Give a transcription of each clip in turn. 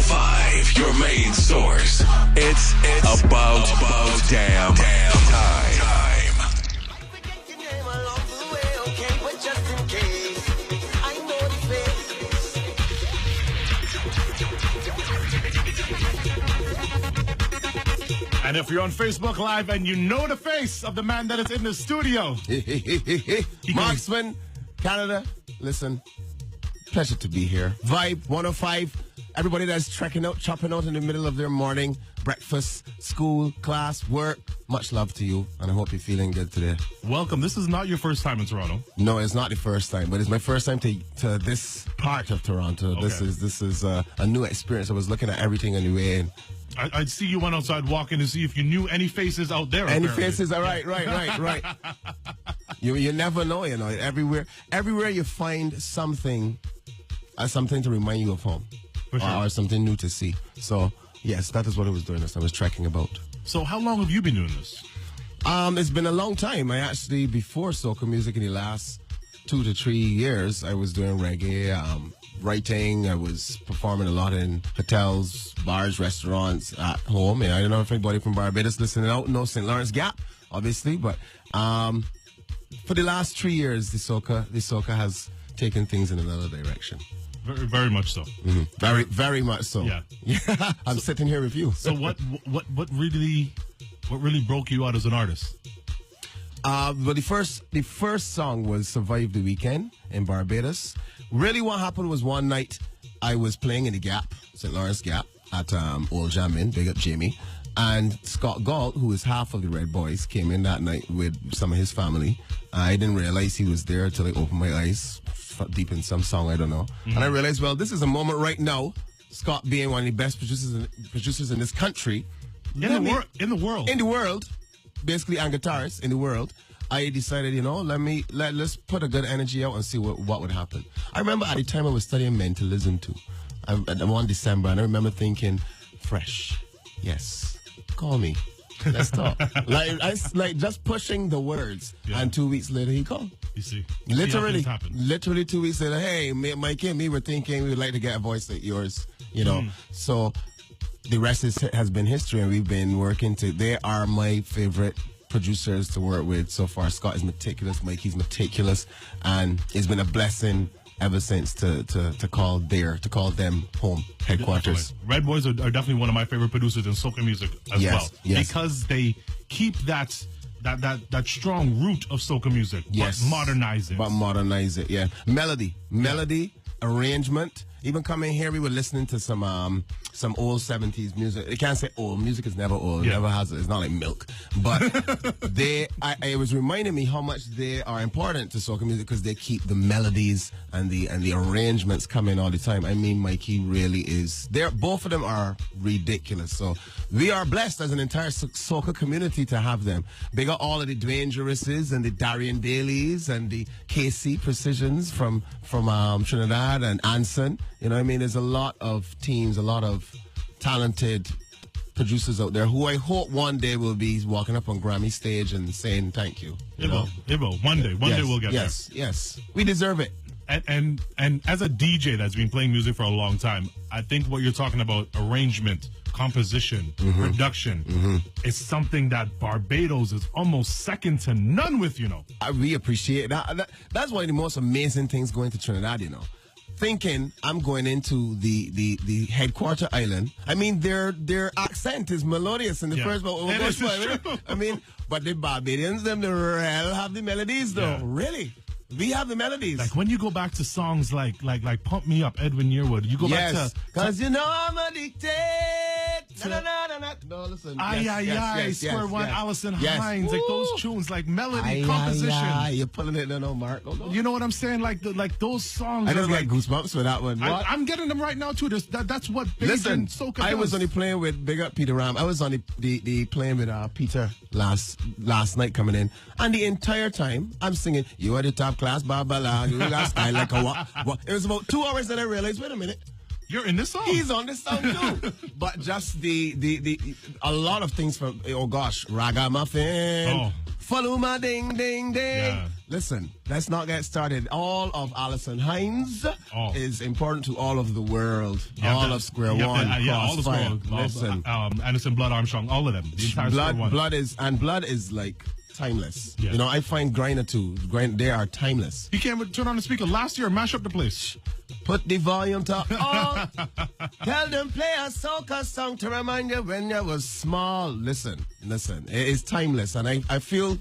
105, your main source. It's about damn time. And if you're on Facebook Live and you know the face of the man that is in the studio, Marxman, Canada, listen, pleasure to be here. Vibe 105, everybody that's trekking out, chopping out in the middle of their morning, breakfast, school, class, work, much love to you, and I hope you're feeling good today. welcome. This is not your first time in Toronto. No, it's not the first time, but it's my first time to this part of Toronto. Okay. This is a new experience. I was looking at everything on the way in. I'd see you went outside walking to see if you knew any faces out there. Any apparently. faces? All right. You never know, you know. Everywhere you find something, something to remind you of home, For sure. or something new to see. So yes, that is what I was doing. This I was trekking about. So how long have you been doing this? It's been a long time. I actually, before soca music, in the last 2 to 3 years, I was doing reggae, writing. I was performing a lot in hotels, bars, restaurants, at home. And I don't know if anybody from Barbados listening out knows St. Lawrence Gap, obviously, but for the last 3 years, the soca has taken things in another direction. Very, very much so. Mm-hmm. Very, very much so. Yeah. I'm sitting here with you. So what really broke you out as an artist? But the first song was "Survive the Weekend" in Barbados. Really, what happened was one night I was playing in the Gap, St. Lawrence Gap, at Old Jamin, big up Jamie, and Scott Galt, who is half of the Red Boys, came in that night with some of his family. I didn't realize he was there until I opened my eyes, deep in some song, I don't know, and I realized, well, this is a moment right now. Scott being one of the best producers in this country, In the world. basically, and guitarists in the world, I decided, let's put a good energy out and see what would happen. I remember at the time I was studying mentalism too, one December, and I remember thinking, fresh, yes, call me, let's talk. like just pushing the words, and 2 weeks later he called. You see, Literally 2 weeks later, hey, Mikey and me were thinking we would like to get a voice like yours, So the rest has been history, and we've been working they are my favorite producers to work with so far. Scott is meticulous, Mikey's meticulous, and it's been a blessing ever since to call them home headquarters. Definitely. Red Boys are definitely one of my favorite producers in soca music as well. Yes. Because they keep that strong root of soca music, but modernize it. Yeah. Melody, arrangement. Even coming here, we were listening to some old 70s music. You can't say old. Music is never old. It never has. It's not like milk. But it was reminding me how much they are important to soca music because they keep the melodies and the arrangements coming all the time. I mean, Mikey really is. Both of them are ridiculous. So we are blessed as an entire soca community to have them. Big up all of the Dwayne Juris's and the Darian Dailies and the KC Precisions from Trinidad and Anson. You know what I mean? There's a lot of teams, a lot of talented producers out there who I hope one day will be walking up on Grammy stage and saying thank you. It will. One day we'll get there. Yes. We deserve it. And as a DJ that's been playing music for a long time, I think what you're talking about, arrangement, composition, production, is something that Barbados is almost second to none with, We appreciate that. That's one of the most amazing things going to Trinidad, Thinking I'm going into the headquarter island. I mean, their accent is melodious in the first part. I mean, but the Barbadians, they have the melodies though. Yeah. Really? We have the melodies. Like when you go back to songs like Pump Me Up, Edwin Yearwood, you go back to... Because I'm addicted. No, listen. Square One, Allison Hines, like those tunes, like melody, composition. You're pulling it down, Mark. You know what I'm saying? Like those songs. I just like goosebumps for that one. I'm getting them right now too. That's what Bajan Soca does. I was only playing with Big Up Peter Ram. I was on the playing with Peter last night coming in, and the entire time I'm singing, "You are the top class, Barbala. You got style like a what?" It was about 2 hours that I realized, wait a minute. You're in this song. He's on this song too. But just a lot of things from, Ragamuffin, Follow my ding, ding, ding. Yeah. Listen, let's not get started. All of Alison Hines is important to all of the world. All of Square One. All the Square One. Listen. Anderson, Blood, Armstrong, all of them. The entire Square One. Blood is like timeless. Yeah. You know, I find Grinder too. They are timeless. You can't turn on the speaker last year, mash up the place. Put the volume top. Oh, tell them play a soca song to remind you when you was small. Listen. It is timeless, and I feel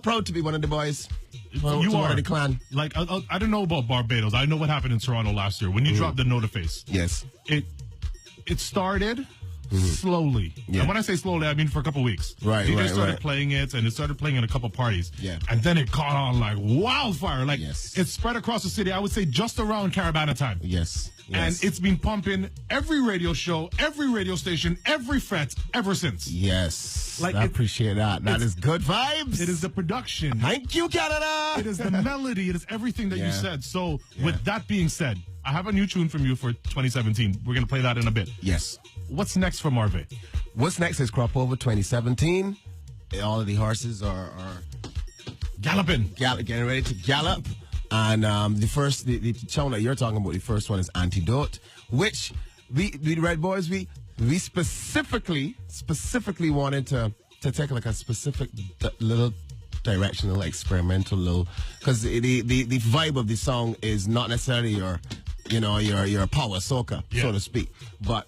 proud to be one of the boys. You are the clan. Like I don't know about Barbados. I know what happened in Toronto last year when you dropped the Notiface. Yes, it started slowly. Yeah. And when I say slowly, I mean for a couple of weeks. Right, DJs started playing it, and it started playing in a couple parties. Yeah. And then it caught on like wildfire. Like it spread across the city. I would say just around Caravana time. Yes. And it's been pumping every radio show, every radio station, every fret ever since. Yes. Like I appreciate that. That is good vibes. It is the production. Thank you, Canada. It is the melody. It is everything that you said. So with that being said, I have a new tune from you for 2017. We're going to play that in a bit. Yes. What's next for Marvay? What's next is Crop Over 2017. All of the horses are galloping. Getting ready to gallop. And the song that you're talking about, the first one is Antidote, which we Red Boys, we specifically wanted to take like a specific little directional, experimental little, because the vibe of the song is not necessarily your power soca, so to speak, but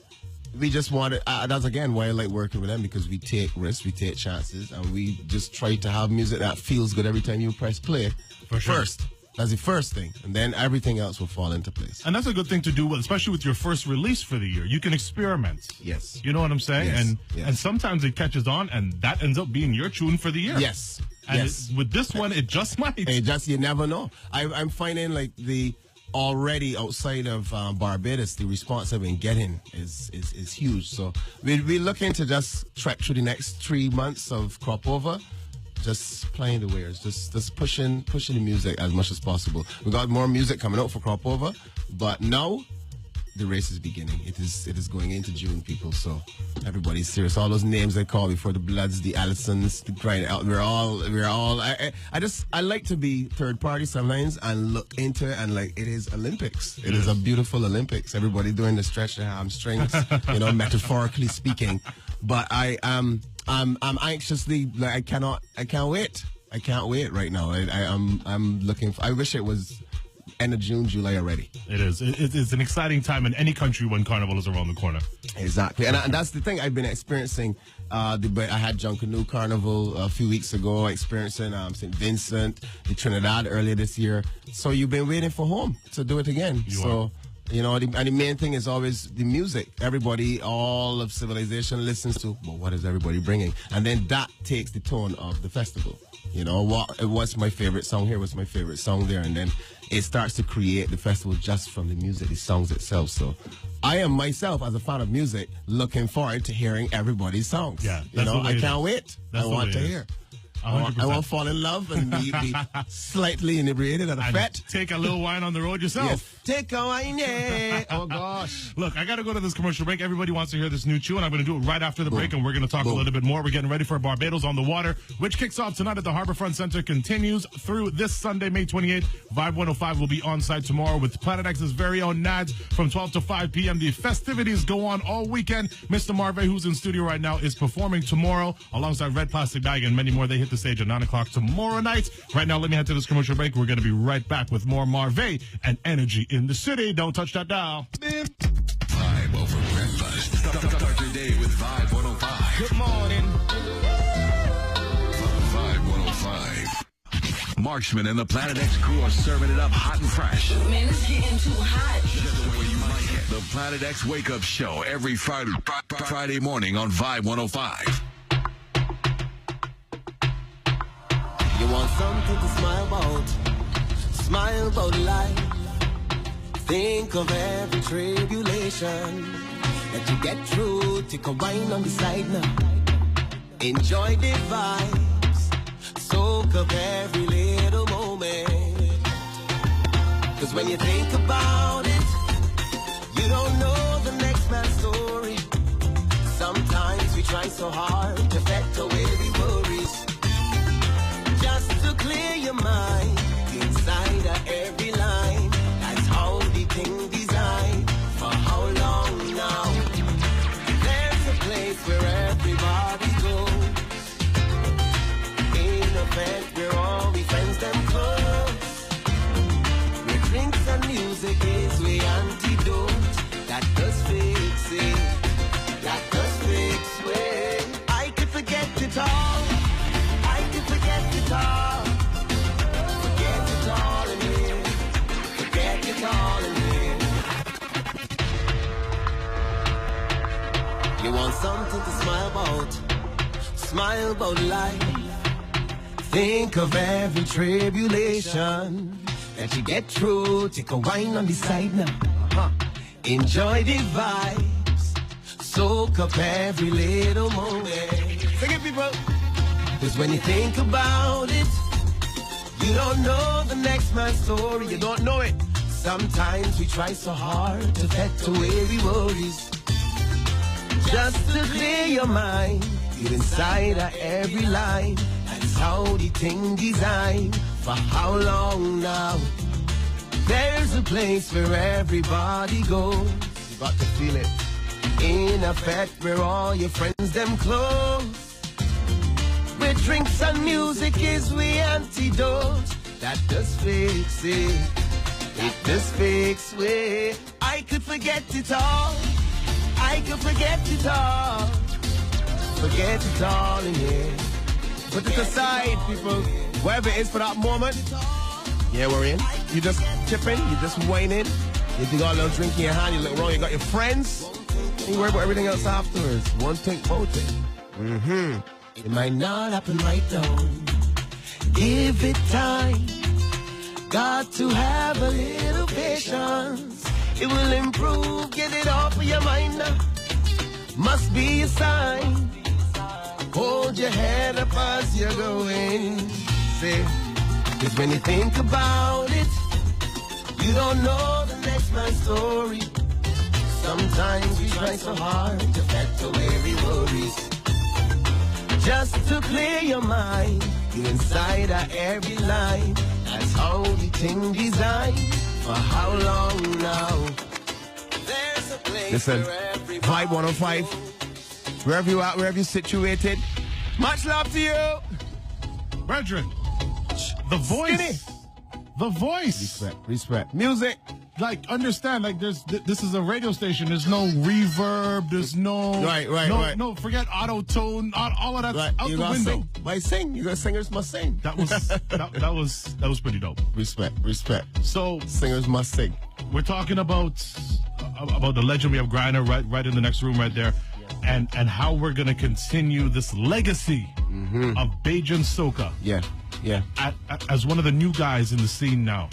we just wanted, that's again why I like working with them, because we take risks, we take chances, and we just try to have music that feels good every time you press play. For sure. First. That's the first thing, and then everything else will fall into place. And that's a good thing to do, especially with your first release for the year. You can experiment. Yes. You know what I'm saying? Yes. And sometimes it catches on, and that ends up being your tune for the year. Yes. And with this one, it just might. You never know. I'm finding like already outside of Barbados, the response I've been getting is huge. So we're looking to just track through the next 3 months of Crop Over. Just playing the wares, just pushing the music as much as possible. We got more music coming out for Crop Over, but now the race is beginning. It is going into June, people. So everybody's serious. All those names they call before, the Bloods, the Allisons, the Grind Out. We're all. I like to be third party sometimes and look into it, and like it is Olympics. It is a beautiful Olympics. Everybody doing the stretch their hamstrings, metaphorically speaking. But I'm anxiously, like, I can't wait. I can't wait right now. I'm looking I wish it was end of June, July already. It is. It's an exciting time in any country when Carnival is around the corner. Exactly. And that's the thing I've been experiencing. I had Junkanoo Carnival a few weeks ago, experiencing St. Vincent, the Trinidad earlier this year. So you've been waiting for home to do it again. And the main thing is always the music. Everybody, all of civilization listens to, but what is everybody bringing? And then that takes the tone of the festival. What's my favorite song here? What's my favorite song there? And then it starts to create the festival just from the music, the songs itself. So I am myself, as a fan of music, looking forward to hearing everybody's songs. Yeah, I can't wait. I want to hear. 100%. I want to fall in love and be slightly inebriated at a fete. Take a little wine on the road yourself. Yes. Take a wine, yeah. Oh, gosh. Look, I got to go to this commercial break. Everybody wants to hear this new tune. I'm going to do it right after the break, and we're going to talk a little bit more. We're getting ready for Barbados on the Water, which kicks off tonight at the Harbourfront Centre, continues through this Sunday, May 28th. Vibe 105 will be on site tomorrow with PlanetX's very own Nadz from 12 to 5 p.m. The festivities go on all weekend. Mr. Marvay, who's in studio right now, is performing tomorrow alongside Red Plastic Bag and many more. They hit the stage at 9 o'clock tomorrow night. Right now, let me head to this commercial break. We're going to be right back with more Marvay and Energy in the City. Don't touch that dial. Vibe over breakfast. Start your day with Vibe 105. Good morning. Vibe 105. Marxman and the PlanetX crew are serving it up hot and fresh. Man, it's getting too hot. Just the way you like it. The PlanetX Wake Up Show every Friday morning on Vibe 105. You want something to smile about life. Think of every tribulation that you get through. Take a wine on the side now. Enjoy the vibes. Soak up every little moment. Cause when you think about it, you don't know the next man's story. Sometimes we try so hard to affect away the worries. clear your mind inside of every line. That's how the thing designed. For how long now? There's a place where everybody goes. In a bed where all we friends them close. Where drinks and music is the antidote. That does fix it. That does fix it. I could forget it all. I could forget it all. Forget it all in here. Forget it all in here. You want something to smile about? Smile about life. Think of every tribulation that you get through. Take a wine on the side now. Enjoy the vibes. Soak up every little moment. Sing it, people. Because when you think about it, you don't know the next man's story. You don't know it. Sometimes we try so hard to get away with worries. Just to clear your mind, get inside of every line. That's how the thing designed. For how long now? There's a place where everybody goes. You got to feel it. In a fete where all your friends them close. Where drinks and music is the antidote. That does fix it. It does fix it. I could forget it all. I could forget it all. Forget it all in here. Put it aside, people. Wherever it is for that moment. Yeah, we're in. You just chipping, you just whining. You got a little drink in your hand, you look wrong, you got your friends. You worry about everything else afterwards. One thing, both thing. It might not happen right now. Give it time. Got to have a little patience. It will improve, get it off of your mind now. Must be a sign. Hold your head up as you're going. Say, because when you think about it, you don't know the next man's story. Sometimes we try so hard to get away with worries. Just to clear your mind, you inside of every line. That's how the thing designed. For how long now? There's a place. Listen, Vibe Vibe 105. Wherever you are, wherever you're situated. Much love to you. Brethren, the voice. Skinny. The voice. Respect. Music. Like, understand, like, this is a radio station. There's no reverb. There's no... Right. No, forget auto-tone. All of that's out the window. Sing. Why sing? You got singers must sing. That was pretty dope. Respect. So... Singers must sing. We're talking about the legend. We have Griner right in the next room right there. And how we're going to continue this legacy of Bajan Soca. Yeah. As one of the new guys in the scene now.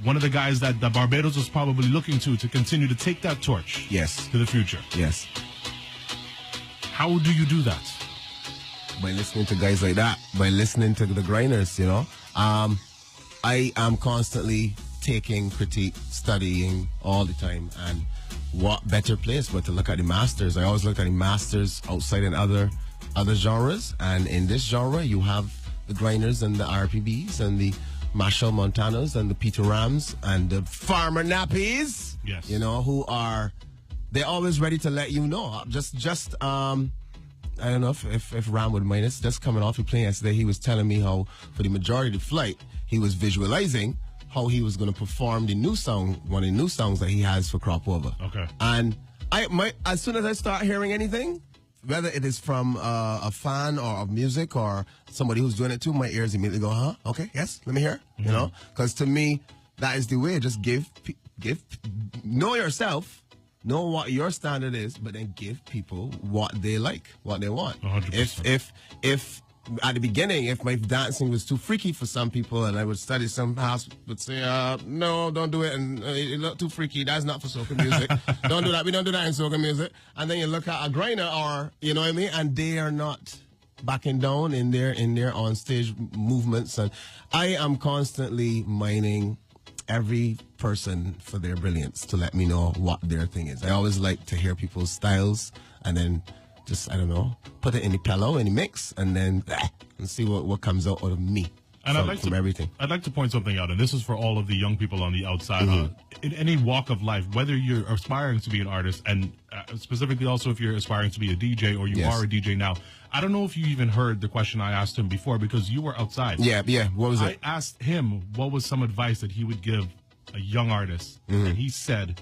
One of the guys that Barbados was probably looking to continue to take that torch. Yes. To the future. Yes. How do you do that? By listening to guys like that. By listening to the grinders, you know. I am constantly taking critique, studying all the time, and what better place but to look at the masters. I always look at the masters outside in other genres, and in this genre you have the grinders and the RPBs and the Marshall Montanas and the Peter Rams and the Farmer Nappies. Yes. You know, they're always ready to let you know. Just I don't know if Ram would mind us. Just coming off the plane yesterday, he was telling me how for the majority of the flight he was visualizing how he was going to perform the new song, one of the new songs that he has for Crop Over. Okay. And as soon as I start hearing anything, whether it is from a fan or of music or somebody who's doing it too, my ears immediately go, huh? Okay, yes, let me hear. You know, because to me, that is the way. Just give, know yourself, know what your standard is, but then give people what they like, what they want. 100%. If at the beginning, if my dancing was too freaky for some people, and I would study some house, would say, no, don't do it, and it look too freaky. That's not for soca music. Don't do that. We don't do that in soca music. And then you look at a grinder, or you know what I mean, and they are not backing down in their on stage movements. And I am constantly mining every person for their brilliance to let me know what their thing is. I always like to hear people's styles, and then just, I don't know, put it in the pillow, in the mix, and then and see what comes out of me. And from everything. I'd like to point something out, and this is for all of the young people on the outside. In any walk of life, whether you're aspiring to be an artist, and specifically also if you're aspiring to be a DJ or you are a DJ now, I don't know if you even heard the question I asked him before because you were outside. Yeah. What was it? I asked him what was some advice that he would give a young artist, and he said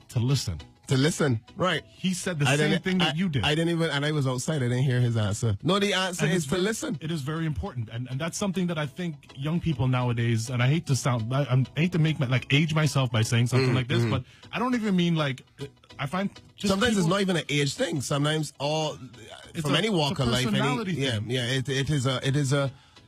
to listen. To listen, right? He said the same thing that you did. I didn't even, and I was outside. I didn't hear his answer. No, the answer is to listen. It is very important, and that's something that I think young people nowadays. And I hate to sound, I hate to make age myself by saying something like this, but I don't even mean like. I find just sometimes it's not even an age thing. Sometimes from any walk of life,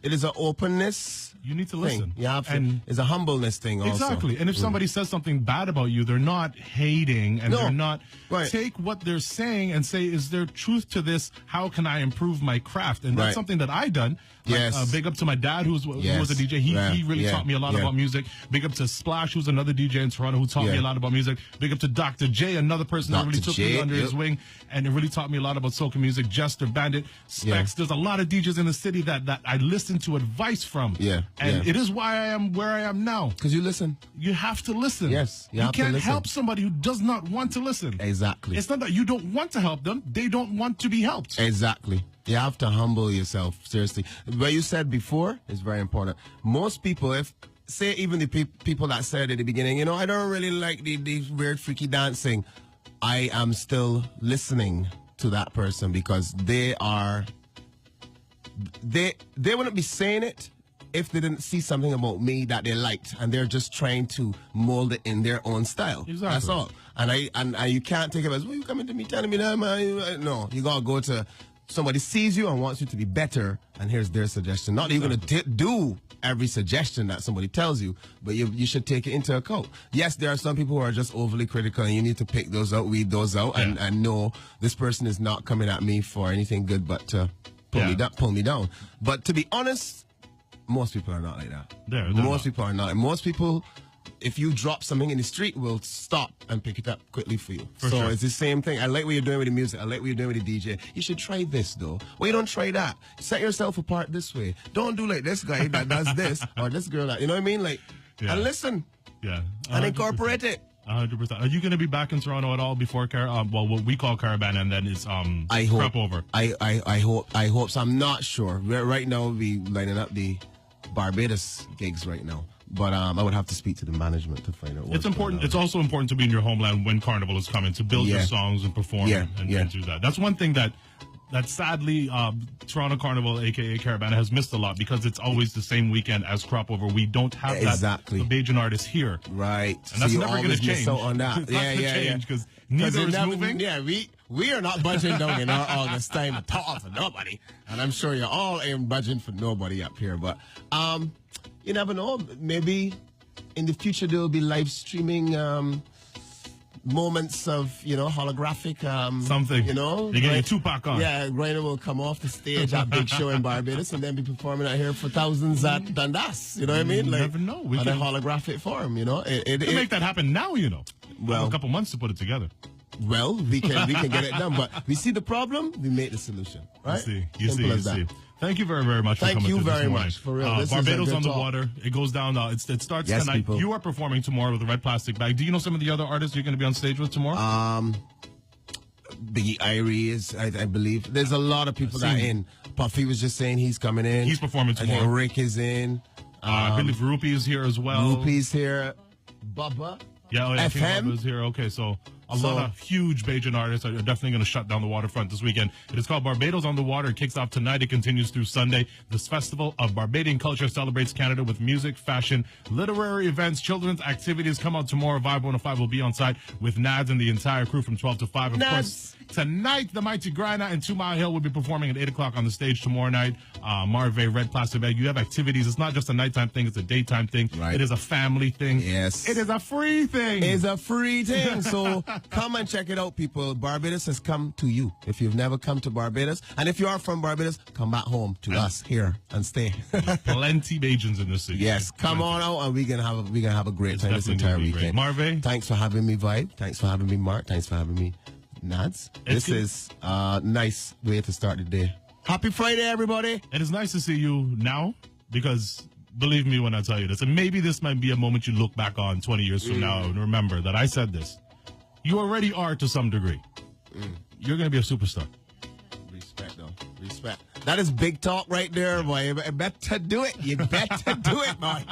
it is a openness. You need to listen. You have to. It's a humbleness thing also. Exactly. And if somebody says something bad about you, they're not hating and they're not. Right. Take what they're saying and say, is there truth to this? How can I improve my craft? And that's something that I done. Like, big up to my dad who was a DJ. He really taught me a lot about music. Big up to Splash, who's another DJ in Toronto who taught me a lot about music. Big up to Dr. J, another person that really took me under his wing and it really taught me a lot about soca music. Jester, Bandit, Specs. There's a lot of DJs in the city that I listen to advice from. And it is why I am where I am now. Because you listen. You have to listen. Yes. You can't help somebody who does not want to listen. Exactly. It's not that you don't want to help them. They don't want to be helped. Exactly. You have to humble yourself, seriously. What you said before is very important. Most people, even the people that said at the beginning, I don't really like the weird freaky dancing, I am still listening to that person because they wouldn't be saying it if they didn't see something about me that they liked, and they're just trying to mold it in their own style. Exactly. That's all. And you can't take it as, well, you coming to me telling me that, man. No, you gotta go to somebody sees you and wants you to be better, and here's their suggestion. Not that you're going to do every suggestion that somebody tells you, but you should take it into account. Yes, there are some people who are just overly critical, and you need to pick those out, weed those out, and know this person is not coming at me for anything good but to pull me down. But to be honest, most people are not like that. Most people are not. Most people, if you drop something in the street, will stop and pick it up quickly for you. So it's the same thing. I like what you're doing with the music. I like what you're doing with the DJ. You should try this, though. Well, you don't try that. Set yourself apart this way. Don't do like this guy that does this or this girl that. You know what I mean? Like, and listen. Yeah. 100%. And incorporate it. 100%. Are you going to be back in Toronto at all before what we call Caravan, and then it's crop over? I hope so. I'm not sure. Right now, we're lining up the Barbados gigs right now. But I would have to speak to the management to find out. It's important. It's also important to be in your homeland when Carnival is coming, to build your songs and perform and do that. That's one thing that sadly Toronto Carnival, aka Caravana, has missed a lot because it's always the same weekend as Crop Over. We don't have that Bajan artist here, right? And that's never going to change. On that. Because neither is moving. Yeah, we are not budging down in our August time at all for nobody, and I'm sure you all ain't budging for nobody up here. But you never know. Maybe in the future there will be live streaming moments of, holographic something. You're getting Tupac on. Yeah, Rainer will come off the stage at Big Show in Barbados and then be performing out here for thousands at Dundas. You know what I mean? Like, never know. We can a holographic form. It make that happen now. Well, we have a couple months to put it together. Well, we can get it done, but we see the problem, we make the solution. Right? You see. Thank you very, very much for coming. Thank you very morning. much. For real. Barbados on the water. It goes down. It starts tonight. People. You are performing tomorrow with a red plastic bag. Do you know some of the other artists you're going to be on stage with tomorrow? Biggie Irie is, I believe. There's a lot of people that are in. Puffy was just saying he's coming in. He's performing tomorrow. I think Rick is in. I believe Rupee is here as well. Rupee's here. Bubba. Yeah, FM. I think Bubba is here. Okay, so a lot of huge Bajan artists are definitely going to shut down the waterfront this weekend. It is called Barbados on the Water. It kicks off tonight. It continues through Sunday. This festival of Barbadian culture celebrates Canada with music, fashion, literary events, children's activities. Come out tomorrow. Vibe 105 will be on site with NADZZ and the entire crew from 12 to 5. Of course, tonight, the Mighty Grinder and 2 Mile Hill will be performing at 8 o'clock on the stage tomorrow night. Marvay, Red Plastic Bag. You have activities. It's not just a nighttime thing. It's a daytime thing. Right. It is a family thing. Yes. It is a free thing. It's a free thing. So come and check it out, people. Barbados has come to you. If you've never come to Barbados, and if you are from Barbados, come back home to us here and stay. Plenty Bajans in this city. Yes, come on out and we can have a great time this entire weekend. Marvay, thanks for having me, Vibe. Thanks for having me, Mark. Thanks for having me, Nads. This is a nice way to start the day. Happy Friday, everybody. It is nice to see you now because believe me when I tell you this. And maybe this might be a moment you look back on 20 years from now and remember that I said this. You already are to some degree. You're going to be a superstar. Respect, though. Respect. That is big talk right there, boy. You better do it. You better do it, boy.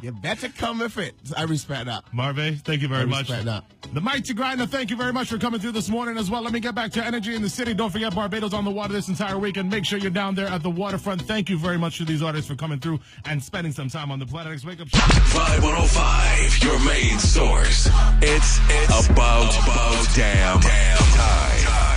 You better come with it. I respect that. Marvay, thank you very much. Respect that. The Mighty Grinder, thank you very much for coming through this morning as well. Let me get back to energy in the city. Don't forget Barbados on the water this entire weekend. Make sure you're down there at the waterfront. Thank you very much to these artists for coming through and spending some time on the PlanetX Wake Up Show. Vibe 105, your main source. It's about damn time.